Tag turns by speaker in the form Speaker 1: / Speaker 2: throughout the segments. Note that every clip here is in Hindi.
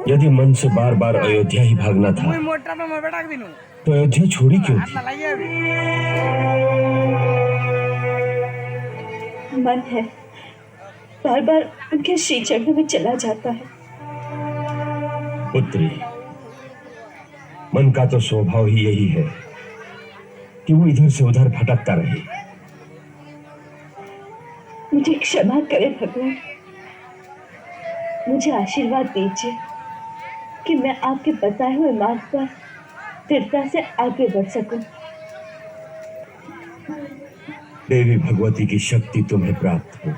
Speaker 1: यदि मन से बार बार अयोध्या ही भागना था तो अयोध्या छोड़ी क्यों थी?
Speaker 2: मन है बार बार उनके श्री चरणों में चला जाता है।
Speaker 1: पुत्री, मन का तो स्वभाव ही यही है कि वो इधर से उधर भटकता रहे।
Speaker 2: मुझे क्षमा करें भगवान, मुझे आशीर्वाद दीजिए कि मैं आपके बताए हुए मार्ग पर दृढ़ता से आगे बढ़ सकूं।
Speaker 1: देवी भगवती की शक्ति तुम्हें प्राप्त हो।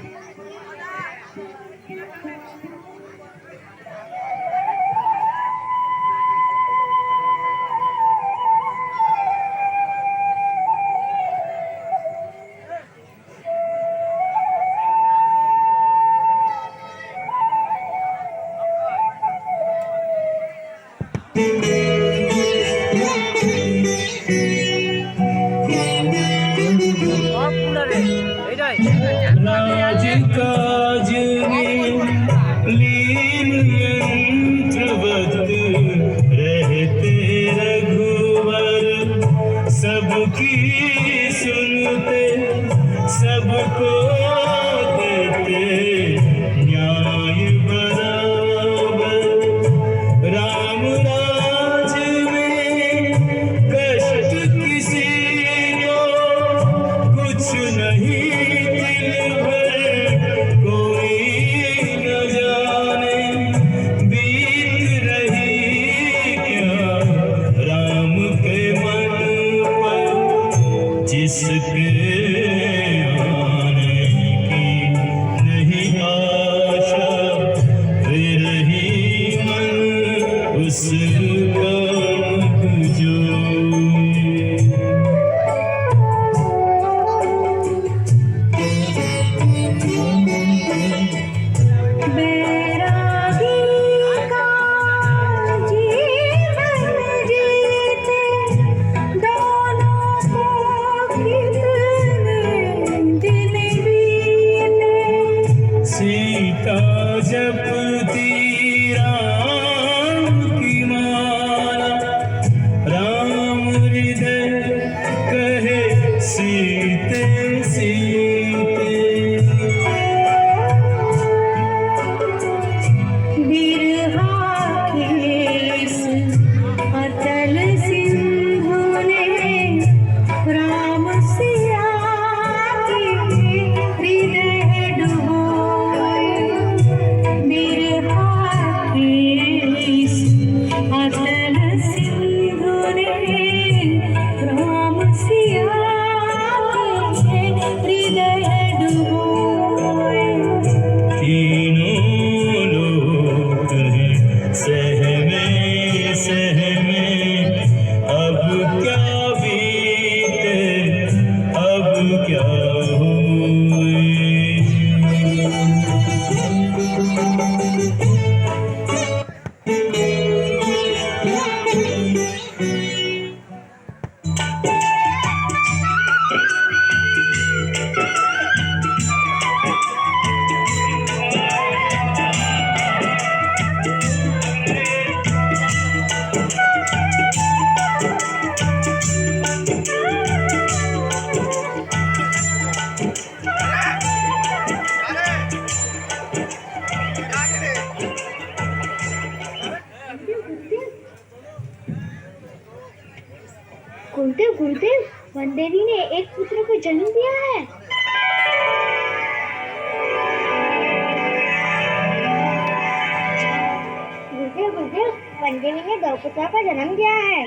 Speaker 3: राजकाज में लीन यंत्रवत रहते रघुवर, सबकी सुनते सबको देते न्याय बराबर। राम राज में कष्ट किसी को कुछ नहीं, जिसके आने की नहीं आशा, फिर ही मन उसका जो। सीता जपती राम की माला, राम हृदय कहे सीते सीते।
Speaker 2: बिरहा केस अतल सिंधु ने राम सिया के हृदय डुबोए। बिरहा केस अतल सिंधु ने राम सिया के हृदय डुबोए।
Speaker 3: तीनों लोग हैं सहमे सहमे, अब क्या बीते अब क्या हुए।
Speaker 4: गुरुदेव गुरुदेव, वनदेवी ने एक पुत्र को जन्म दिया है। गुरुदेव गुरुदेव, वनदेवी ने 2 पुत्रों का जन्म दिया है।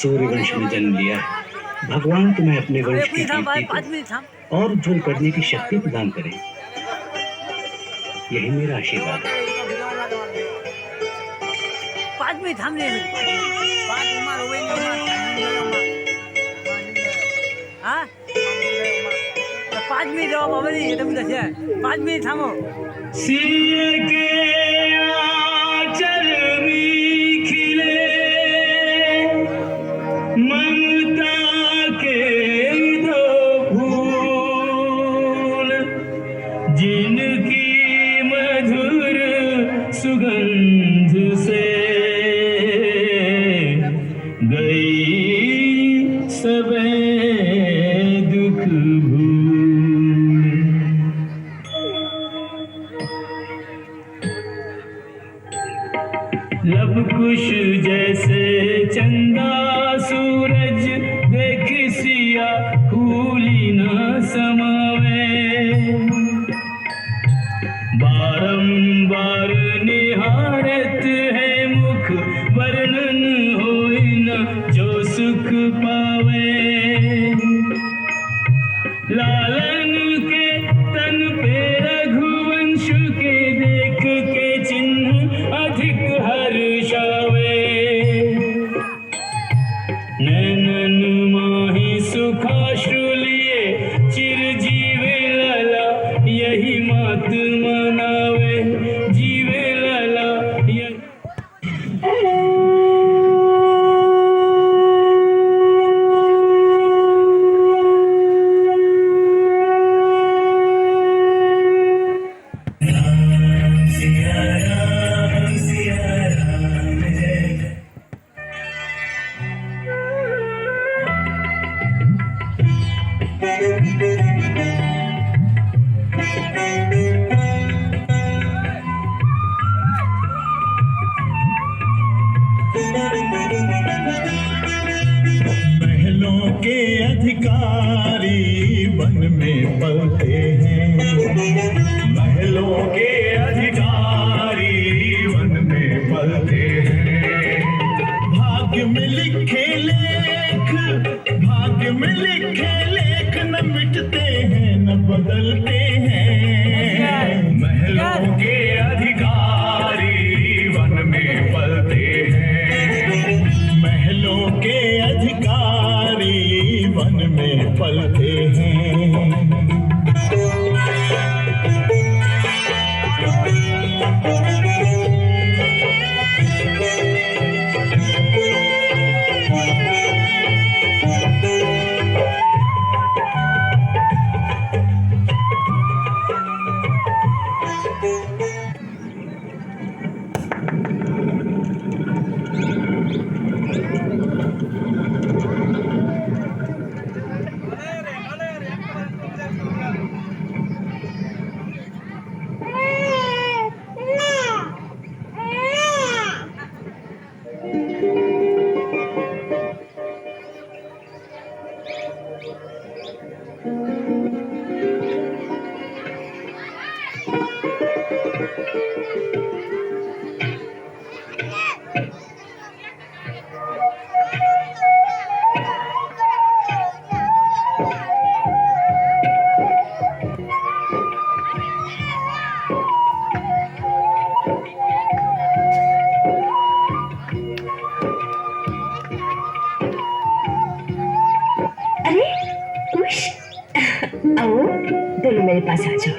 Speaker 5: सूर्यवंश में जन्म लिया है। भगवान तुम्हें अपने वंश की कीर्ति को और उज्जवल करने की शक्ति प्रदान करें, यही मेरा आशीर्वाद है।
Speaker 6: 5 मिनट थांबले 5 उमार होवे नहीं हाँ 5 मिनट रहो बाबा जी तुम कैसे 5 मिनट थामो
Speaker 3: सिए के आंचल में खिले ममता के दो फूल, जिनकी मधुर सुगंध से गई सबे दुख भूल। लब कुश जैसे चंदा सूरज देख सिया फूली न समावे, बारंबार निहारत है मुख वर्णन होई न जो सुख पावे। लालन के तन पे रघुवंश के देख के चिन्ह अधिक हर्षावे, नैनन माही सुखाश्रु लिए चिरजीवे लला यही मात मनावे, जीवे लला यही। महलों के अधिकारी वन में पलते हैं, महलों के अधिकारी वन में पलते हैं। भाग्य में लिखे लेख, भाग्य में लिखे लेख न मिटते हैं न बदलते हैं। महलों के अधिकारी वन में पलते हैं, महलों के अधिकारी वन में पलते हैं।
Speaker 2: अरे खुश आओ दोनों मेरे पास आ जाओ।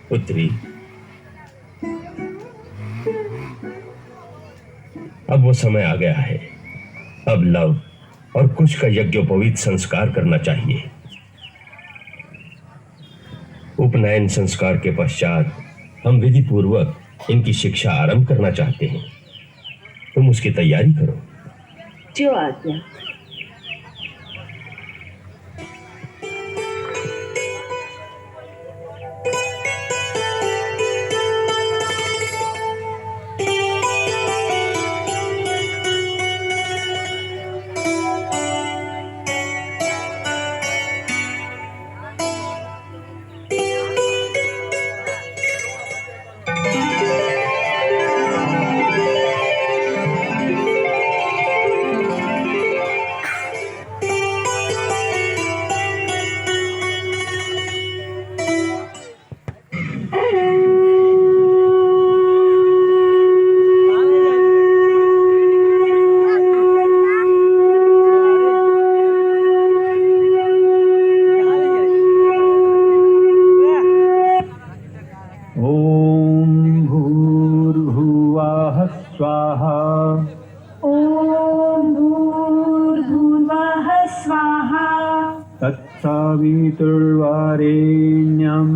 Speaker 1: पुत्री, अब वो समय आ गया है। अब लव और कुश का यज्ञोपवीत संस्कार करना चाहिए। उपनयन संस्कार के पश्चात हम विधि पूर्वक इनकी शिक्षा आरंभ करना चाहते हैं। तुम उसकी तैयारी करो।
Speaker 2: जो आज्ञा।
Speaker 7: तत्सवितुर्वरेण्यं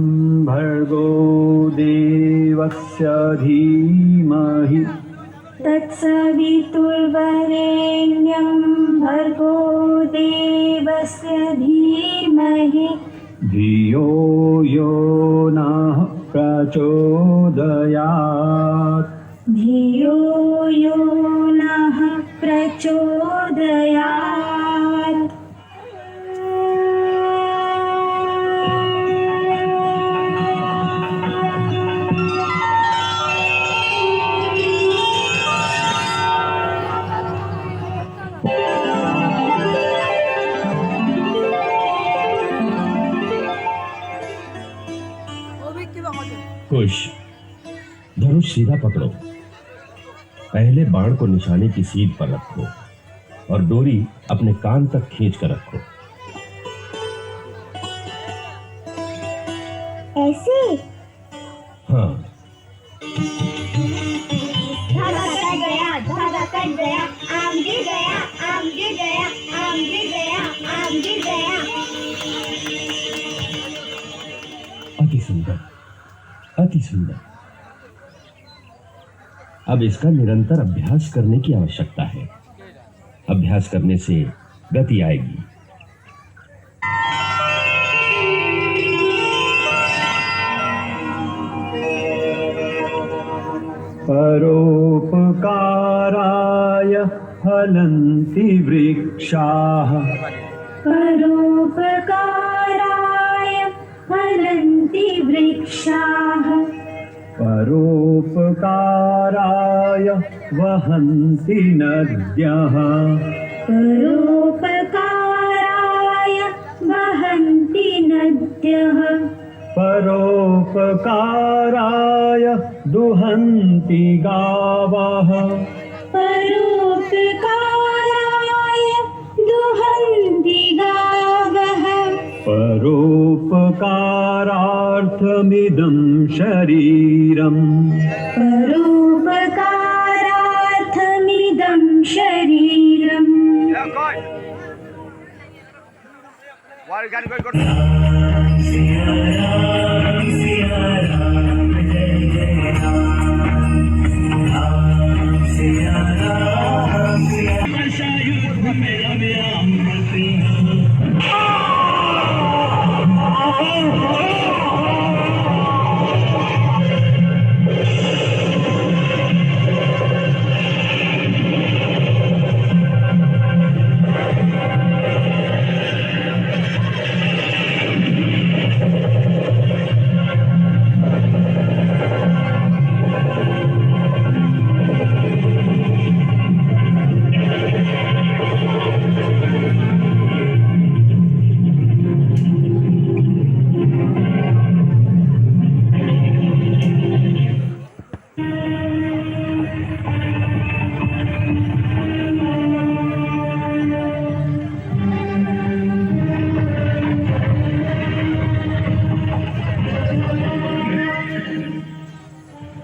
Speaker 7: भर्गो देवस्य धीमहि
Speaker 2: तत्सवितुर्वरेण्यं भर्गो देवस्य धीमहि
Speaker 7: धियो यो नः प्रचोदयात्
Speaker 2: धियो यो नः प्रचोदयात्।
Speaker 1: कुश, धनुष सीधा पकड़ो। पहले बाण को निशाने की सीध पर रखो और डोरी अपने कान तक खींच कर रखो।
Speaker 4: ऐसे
Speaker 1: हाँ,
Speaker 4: धागा कट गया, धागा कट गया, आम गिर गया, आम गिर गया, आम गिर गया, आम गिर गया।
Speaker 1: अति सुंदर, अति सुंदर। अब इसका निरंतर अभ्यास करने की आवश्यकता है। अभ्यास करने से गति आएगी।
Speaker 7: परोपकाराय फलन्ति वृक्षाः
Speaker 2: परोपकाराय फलन्ति वृक्षाः
Speaker 7: परोपकाराय वहन्ति नद्यः
Speaker 2: परोपकाराय वहन्ति नद्यः
Speaker 7: परोपकाराय दुहन्ति गावः
Speaker 2: परोपकाराय दुहन्ति गावः
Speaker 7: परोपकारार्थमिदं शरीरम्
Speaker 2: परोपकारार्थमिदं शरीरम्।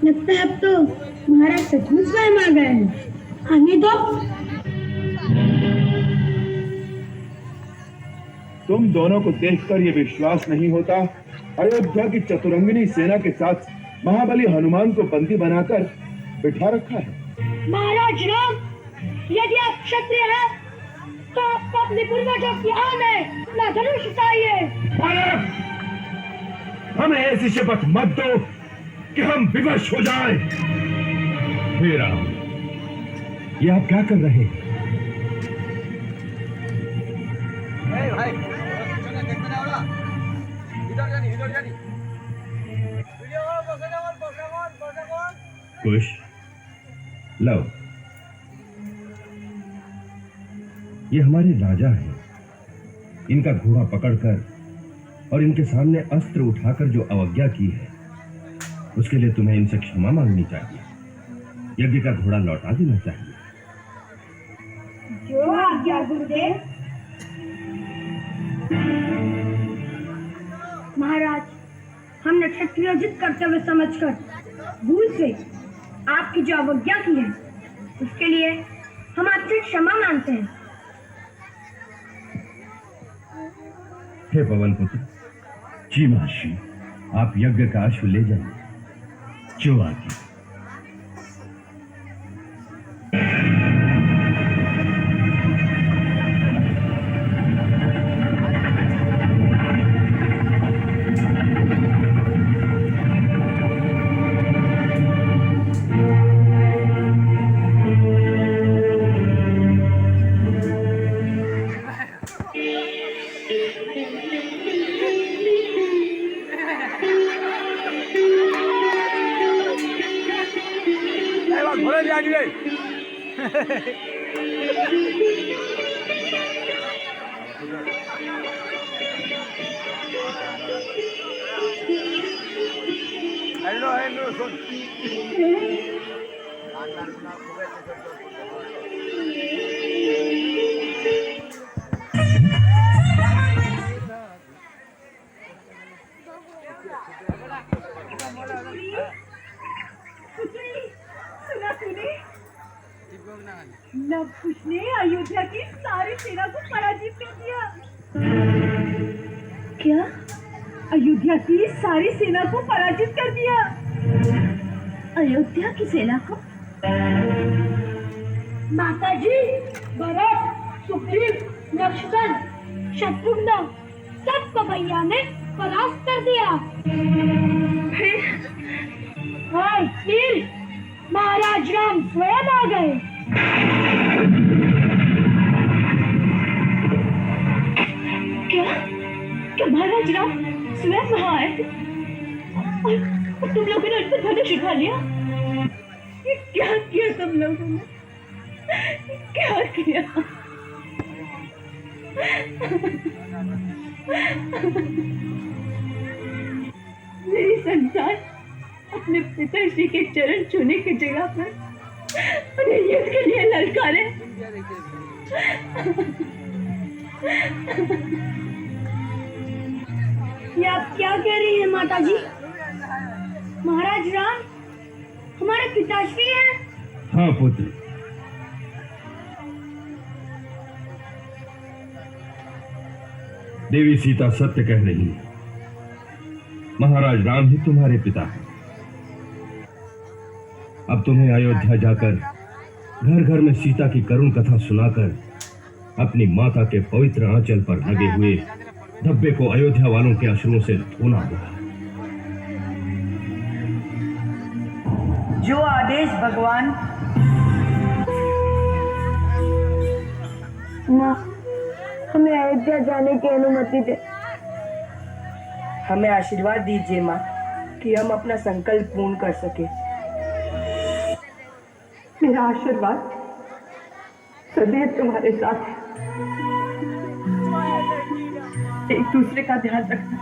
Speaker 4: लगता है अब तो महाराज सचमुच स्वयं आ गए हैं। आने दो।
Speaker 8: तुम दोनों को देखकर ये विश्वास नहीं होता अयोध्या की चतुरंगिनी सेना के साथ महाबली हनुमान को बंदी बनाकर बिठा रखा है।
Speaker 4: महाराज राम, यदि आप क्षत्रिय हैं तो आपको अपने पूर्वजों की आन है अपना धनुष उठाइए।
Speaker 1: हमें ऐसी शपथ मत दो कि हम विवश हो जाएं। हे राम, ये आप क्या कर रहे हैं? कुश, लो, ये हमारे राजा हैं। इनका घोड़ा पकड़कर और इनके सामने अस्त्र उठाकर जो अवज्ञा की है, उसके लिए तुम्हें इनसे क्षमा मांगनी चाहिए। यज्ञ का घोड़ा लौटा देना चाहिए।
Speaker 4: जो आज्ञा गुरुदेव। महाराज, हमने क्षत्रियोचित कर्तव्य समझकर भूल से आपकी जो अवज्ञा की है, उसके लिए हम आपसे क्षमा मांगते हैं।
Speaker 1: हे पवन पुत्र, जी महर्षि, आप यज्ञ का अश्व ले जाइए। जो आगे।
Speaker 6: घोड़े ले आगे हेलो हेलो सुन
Speaker 4: सुना तूने? लव कुश ने अयोध्या की सारी सेना को पराजित कर दिया।
Speaker 2: क्या?
Speaker 4: अयोध्या की सारी सेना को पराजित कर दिया।
Speaker 2: अयोध्या की सेना को?
Speaker 4: माताजी, भरत, सुग्रीव, लक्ष्मण, शत्रुघ्न सबको भैया ने परास्त कर दिया। फिर महाराज राम स्वयं आ गए।
Speaker 2: क्या महाराज राम स्वयं वहां आए और तुम लोगों ने उन पर धनुष उठा लिया? ये क्या किया तुम लोगों ने? क्या किया? मेरी संतान अपने पिताश्री के चरण छूने की जगह पर उन्हें युद्ध के लिए ललकारे।
Speaker 4: ये आप क्या कह रही हैं माताजी? महाराज राम हमारे पिताश्री हैं।
Speaker 1: हाँ पुत्र, देवी सीता सत्य कह रही है। महाराज राम ही तुम्हारे पिता हैं। अब तुम्हें अयोध्या जाकर घर घर में सीता की करुण कथा सुनाकर अपनी माता के पवित्र आंचल पर लगे हुए धब्बे को अयोध्या वालों के अश्रुओं से धोना होगा।
Speaker 9: जो आदेश भगवान।
Speaker 4: माँ, हमें अयोध्या जाने की अनुमति दे।
Speaker 9: हमें आशीर्वाद दीजिए माँ कि हम अपना संकल्प पूर्ण कर सके।
Speaker 4: मेरा आशीर्वाद सदैव तुम्हारे साथ है। एक दूसरे का ध्यान रखना।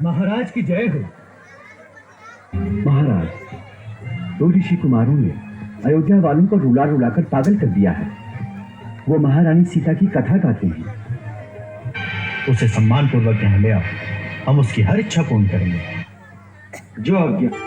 Speaker 7: महाराज की जय हो। महाराज, दो ऋषि कुमारों ने अयोध्या वालों को रुला रुलाकर पागल कर दिया है। वो महारानी सीता की कथा गाते हैं। उसे सम्मान पूर्वक यहाँ ले आओ, हम उसकी हर इच्छा पूर्ण करेंगे। जो आज्ञा।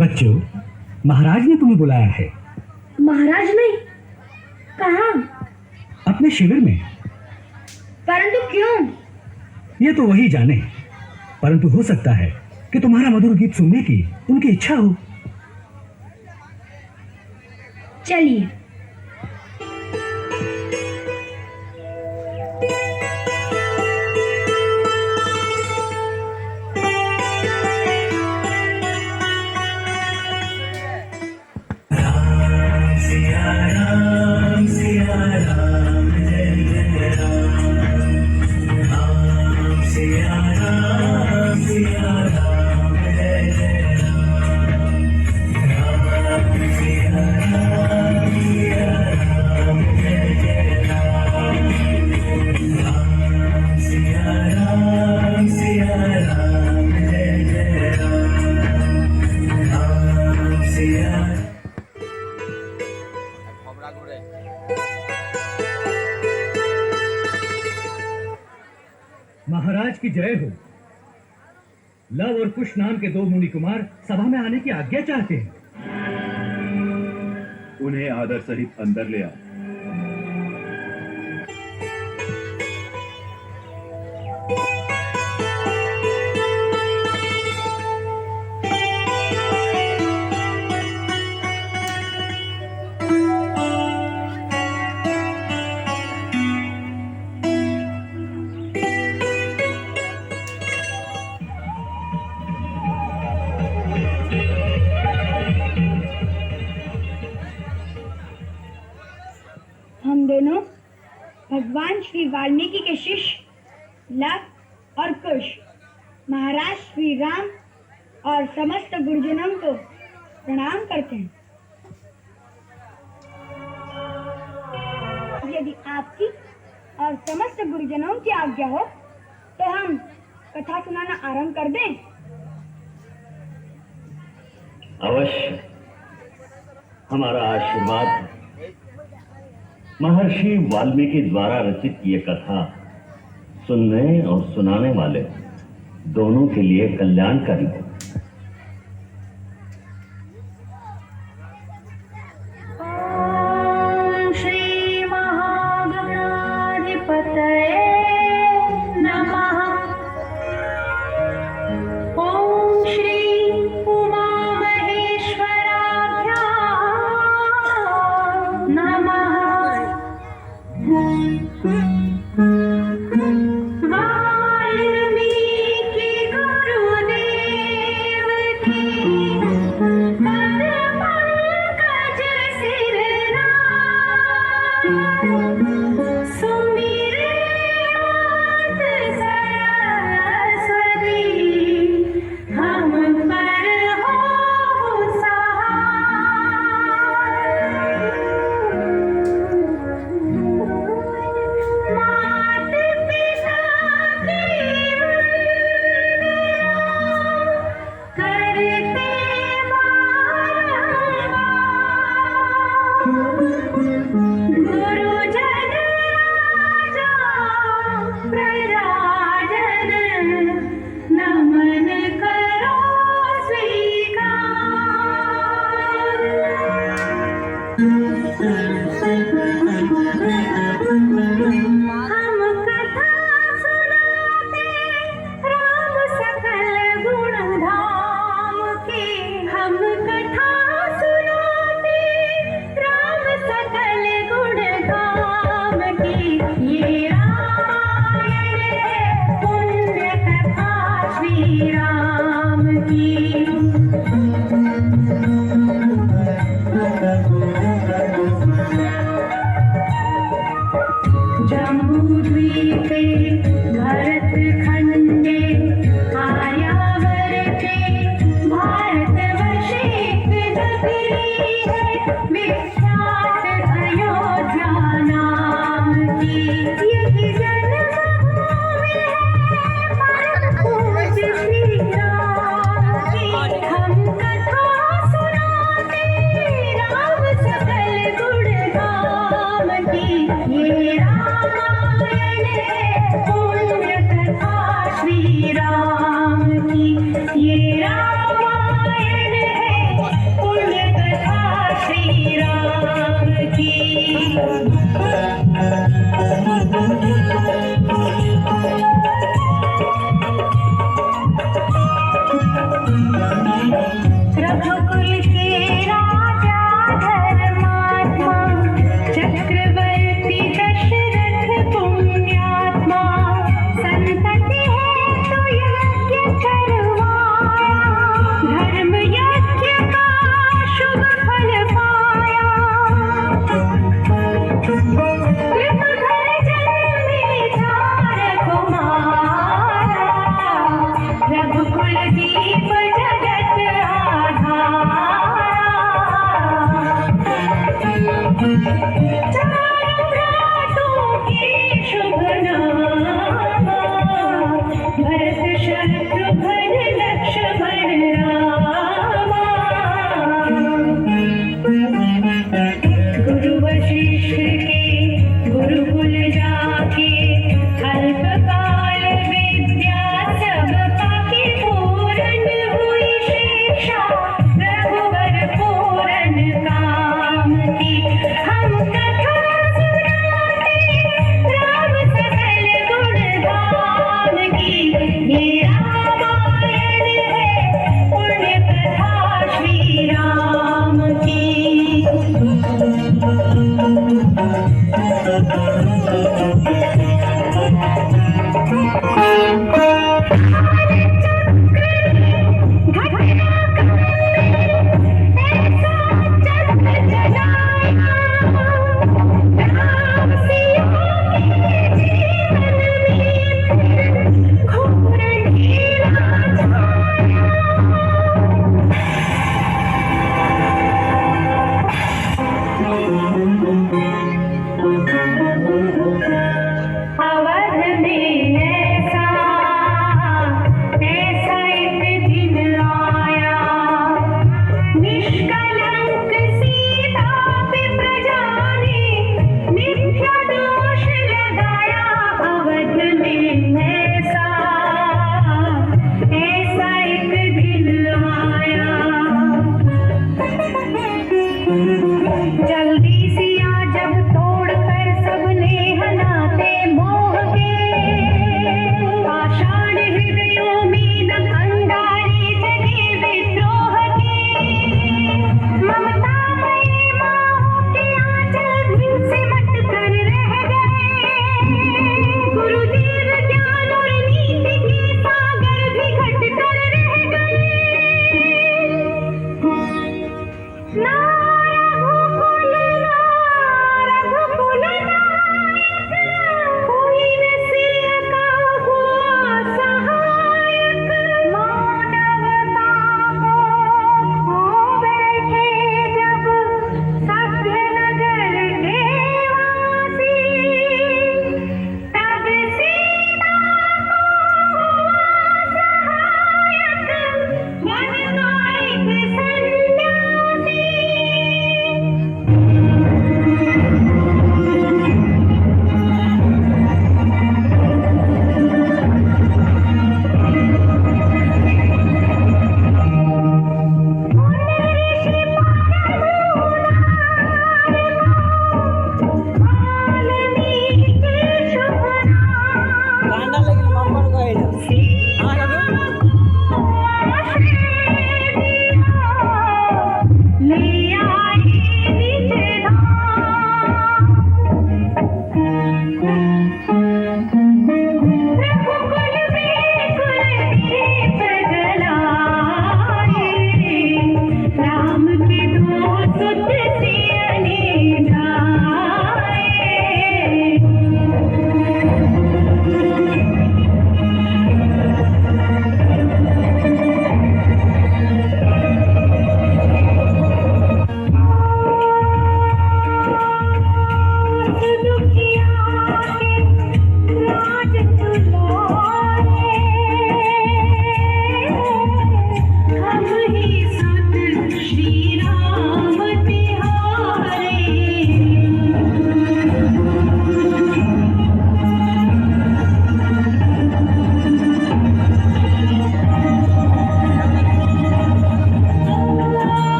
Speaker 7: बच्चों, महाराज ने तुम्हें बुलाया है।
Speaker 4: महाराज नहीं? कहाँ?
Speaker 7: अपने शिविर में।
Speaker 4: परंतु क्यों?
Speaker 7: ये तो वही जाने, परंतु हो सकता है कि तुम्हारा मधुर गीत सुनने की उनकी इच्छा हो।
Speaker 4: चलिए।
Speaker 7: महाराज की जय हो। लव और कुश नाम के दो मुनि कुमार सभा में आने की आज्ञा चाहते हैं।
Speaker 8: उन्हें आदर सहित अंदर ले आओ।
Speaker 4: हम दोनों भगवान श्री वाल्मीकि के शिष्य लव और कुश महाराज श्री राम और समस्त गुरुजनों को प्रणाम करते हैं। यदि आपकी और समस्त गुरुजनों की आज्ञा हो तो हम कथा सुनाना आरंभ कर दें।
Speaker 5: अवश्य, हमारा आशीर्वाद है। महर्षि वाल्मीकि द्वारा रचित ये कथा सुनने और सुनाने वाले दोनों के लिए कल्याणकारी हो।
Speaker 4: ओम श्री महागणाधिपतये नमः। ओम श्री
Speaker 2: जम्बूद्वीपे भरतखण्डे आर्यावर्ते भारतवर्षे नगरी है विख्यात अयोध्या नाम की। यही जन्मभूमि है परम पूज्य श्री राम की। हम कथा सुनाते राम सकल गुण धाम की। ये रामायण है पुण्य कथा श्री राम की। ये रामायण है पुण्य कथा श्री राम की। रघुकुल के राजा धर्मात्मा चक्रवर्ती दशरथ पुण्यात्मा। संतति है तो यज्ञ करवाया धर्म यज्ञ का शुभ फल पाया। ऋतुधर जन्मे चार कुमारा रघुकुल दीप जगत आधारा।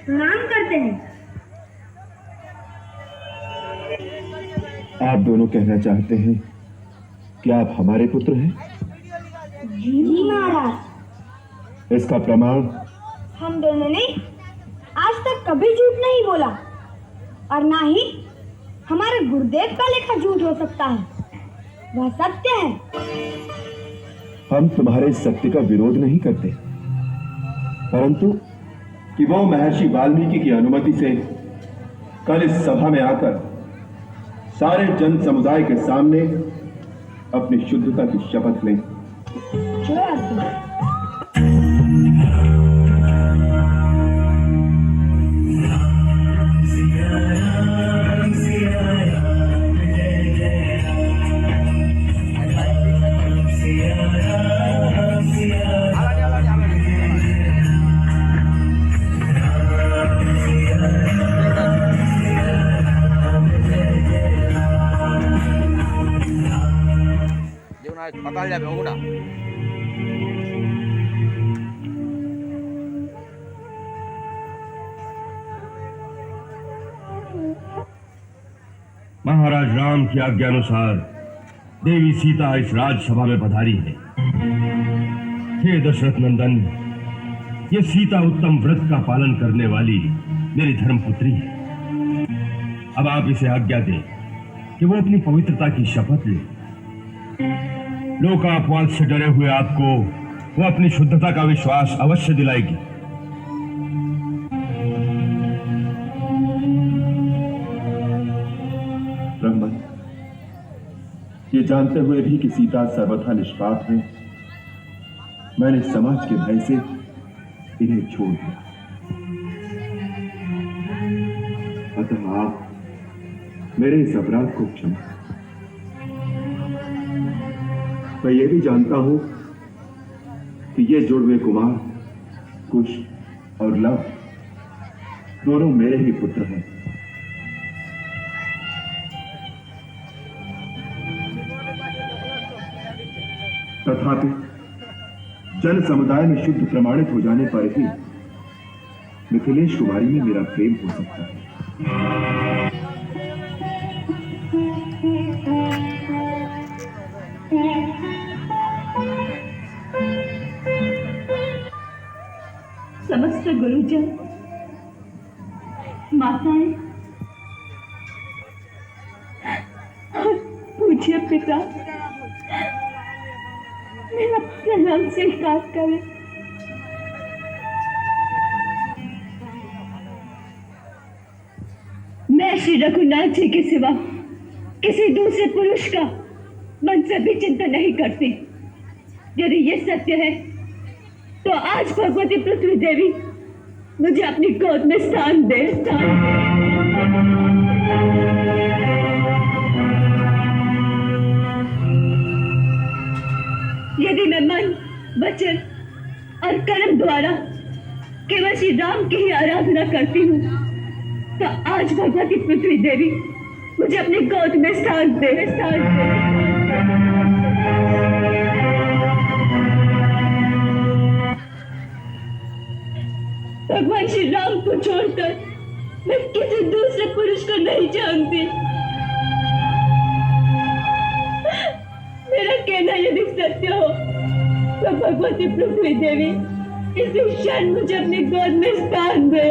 Speaker 4: प्रणाम करते हैं।
Speaker 8: आप दोनों कहना चाहते हैं कि आप हमारे पुत्र हैं?
Speaker 4: जी महाराज।
Speaker 8: इसका प्रमाण?
Speaker 4: हम दोनों ने आज तक कभी झूठ नहीं बोला और ना ही हमारे गुरुदेव का लेखा झूठ हो सकता है। वह सत्य है।
Speaker 8: हम तुम्हारे सत्य का विरोध नहीं करते, परंतु कि वो महर्षि वाल्मीकि की अनुमति से कल इस सभा में आकर सारे जन समुदाय के सामने अपनी शुद्धता की शपथ लें।
Speaker 4: जो आज्ञा।
Speaker 6: पकड़ ले बेगुना
Speaker 1: महाराज राम की आज्ञा अनुसार देवी सीता इस राजसभा में पधारी है। हे दशरथ नंदन, ये सीता उत्तम व्रत का पालन करने वाली मेरी धर्मपुत्री है। अब आप इसे आज्ञा दें कि वो अपनी पवित्रता की शपथ ले। लोकापवाद से डरे हुए आपको वो अपनी शुद्धता का विश्वास अवश्य दिलाएगी।
Speaker 8: ब्रह्मन, ये जानते हुए भी कि सीता सर्वथा निष्पाप है, मैंने समाज के भय से इन्हें छोड़ दिया। अतः आप मेरे इस अपराध को क्षमा। मैं ये भी जानता हूं कि ये जुड़वे कुमार कुश और लव दोनों मेरे ही पुत्र हैं। तथापि जन समुदाय में शुद्ध प्रमाणित हो जाने पर ही मिथिलेश कुमारी में मेरा प्रेम हो सकता है।
Speaker 2: समस्त गुरुजन, माताएं और पूज्य पिता, मेरा प्रणाम स्वीकार करें। मैं श्री रघुनाथ जी के सिवा किसी दूसरे पुरुष का मन से भी चिंता नहीं करती। यदि ये सत्य है तो आज भगवती पृथ्वी देवी मुझे अपनी गोद में स्थान दे। यदि मैं मन, वचन और कर्म द्वारा केवल श्री राम की ही आराधना करती हूँ तो आज भगवती पृथ्वी देवी मुझे अपनी गोद में स्थान दे। भगवान श्री राम को छोड़कर मैं किसी दूसरे पुरुष को नहीं जानती। मेरा कहना यदि सत्य हो तो भगवती पृथ्वी देवी इसी क्षण मुझे अपनी गोद में स्थान दे।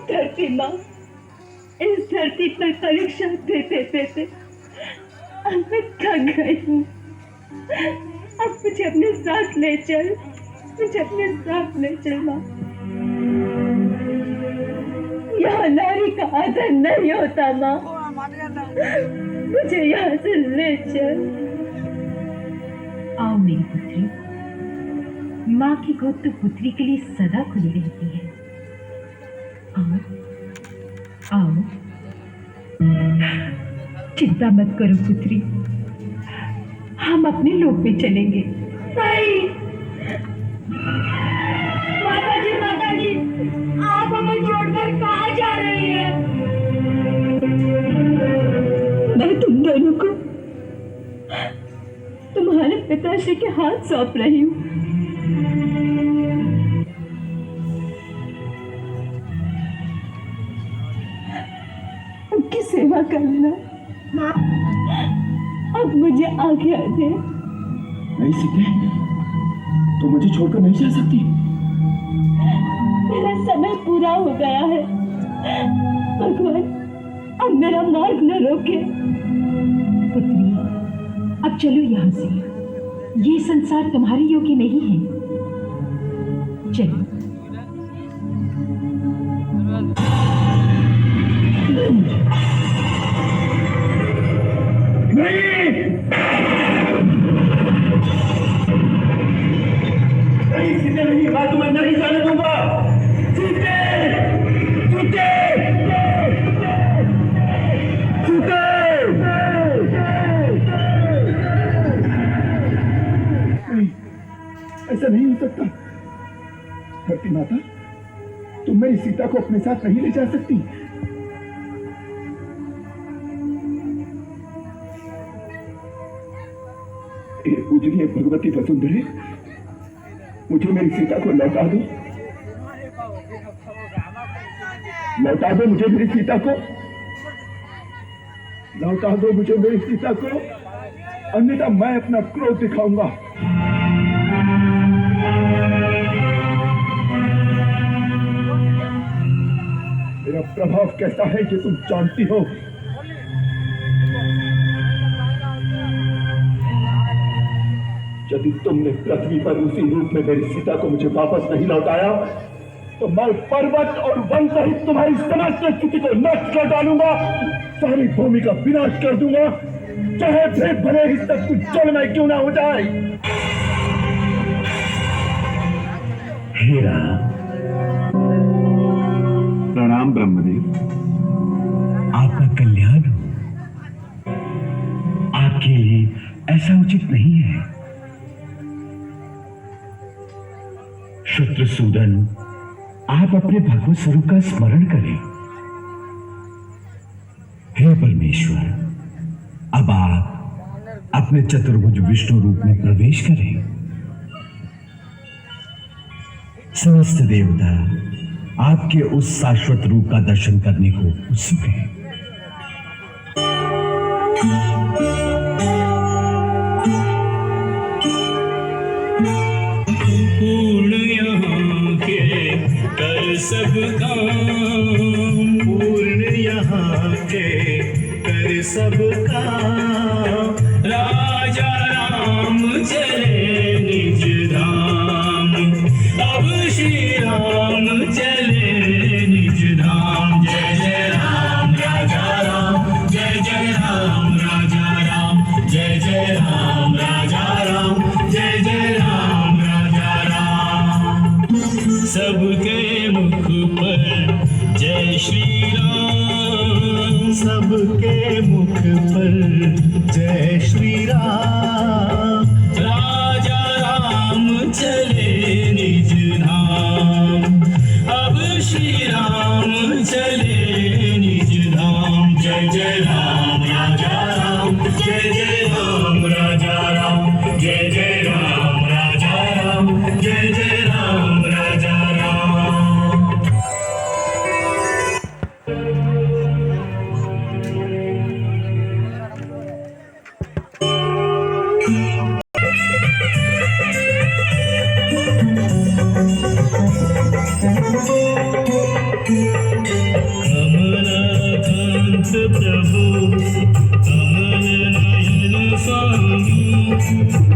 Speaker 2: धरती माँ, इस धरती पर परीक्षा देते देते अब मैं थक गई हूँ। अब मुझे अपने साथ ले चल, मुझे अपने साथ ले चल माँ। यहाँ नारी का आदर नहीं होता माँ, मुझे यहाँ से ले चल।
Speaker 10: आओ मेरी पुत्री, माँ की गोद तो पुत्री के लिए सदा खुली रहती है। आओ आओ, चिंता मत करो पुत्री, हम अपने लोक में चलेंगे।
Speaker 2: नहीं, पिताश्री के हाथ सौंप रही हूँ। उनकी सेवा करना अब मुझे आज्ञा दे।
Speaker 8: नहीं सीते, तो मुझे छोड़कर नहीं जा सकती।
Speaker 2: मेरा समय पूरा हो गया है। भगवान अब मेरा मार्ग न रोके।
Speaker 10: पुत्री, अब चलो यहाँ से। ये संसार तुम्हारे योग्य नहीं है। चलो।
Speaker 8: नहीं सीते, नहीं, मैं तुम्हें नहीं जाने दूंगा। सीते, सीते, सीते, नहीं, ऐसा नहीं हो सकता। धरती माता, तुम मेरी सीता को अपने साथ नहीं ले जा सकती। पूजनीय भगवती वसुंधरे, मुझे मेरी सीता को लौटा दो। लौटा दो मुझे मेरी सीता को। लौटा दो मुझे मेरी सीता को, अन्यथा मैं अपना क्रोध दिखाऊंगा। मेरा प्रभाव कैसा है ये तुम जानती हो। यदि तुमने पृथ्वी पर उसी रूप में मेरी सीता को मुझे वापस नहीं लौटाया, तो मैं पर्वत और वन सहित तुम्हारी समस्त स्थिति को नष्ट कर डालूंगा। सारी भूमि का विनाश कर दूंगा, चाहे फिर भले ही सब कुछ जलमय क्यों ना हो जाए।
Speaker 7: हेरा,
Speaker 8: प्रणाम ब्रह्मदेव।
Speaker 7: आपका कल्याण हो। आपके लिए ऐसा उचित नहीं है। शत्रुसूदन, आप अपने भगवत स्वरूप का स्मरण करें। हे परमेश्वर, अब आप अपने चतुर्भुज विष्णु रूप में प्रवेश करें। समस्त देवता आपके उस शाश्वत रूप का दर्शन करने को उत्सुक हैं।
Speaker 3: सब काम पूर्ण यहाँ के कर सब काम। राजा राम चले निज धाम, अब श्री राम चले निज धाम। जय जय राम राजा राम, जय जय राम राजा राम, जय जय राम राजा राम, जय जय राम राजा राम। सबके जय श्री राम, सबके मुख पर जय श्री राम। राजा राम चले निज धाम, अब श्री राम चले निज धाम। जय जय राम राजा राम, जय जय राम राजा राम, जय जय राम राजा राम, जय जय राम राजा राम। कमलाकांत प्रभु, कमल नयन स्वामी।